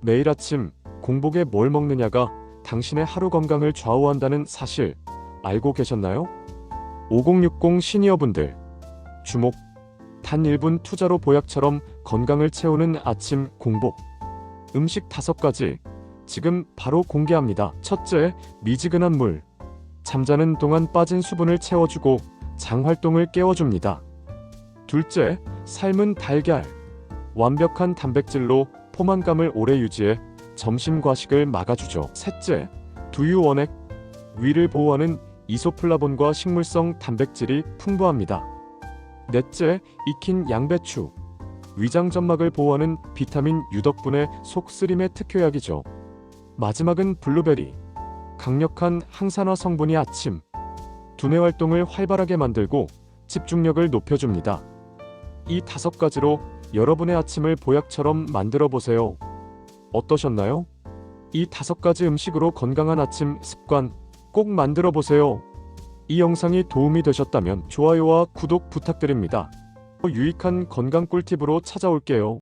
매일 아침 공복에 뭘 먹느냐가 당신의 하루 건강을 좌우한다는 사실 알고 계셨나요? 5060 시니어분들 주목! 단 1분 투자로 보약처럼 건강을 채우는 아침 공복 음식 5가지 지금 바로 공개합니다. 첫째, 미지근한 물. 잠자는 동안 빠진 수분을 채워주고 장 활동을 깨워줍니다. 둘째, 삶은 달걀. 완벽한 단백질로 포만감을 오래 유지해 점심 과식을 막아주죠. 셋째, 두유 원액. 위를 보호하는 이소플라본과 식물성 단백질이 풍부합니다. 넷째, 익힌 양배추. 위장 점막을 보호하는 비타민 U 덕분에 속 쓰림의 특효약이죠. 마지막은 블루베리. 강력한 항산화 성분이 아침 두뇌 활동을 활발하게 만들고 집중력을 높여줍니다. 이 5가지로 여러분의 아침을 보약처럼 만들어 보세요. 어떠셨나요? 이 5가지 음식으로 건강한 아침 습관 꼭 만들어 보세요. 이 영상이 도움이 되셨다면 좋아요와 구독 부탁드립니다. 유익한 건강 꿀팁으로 찾아올게요.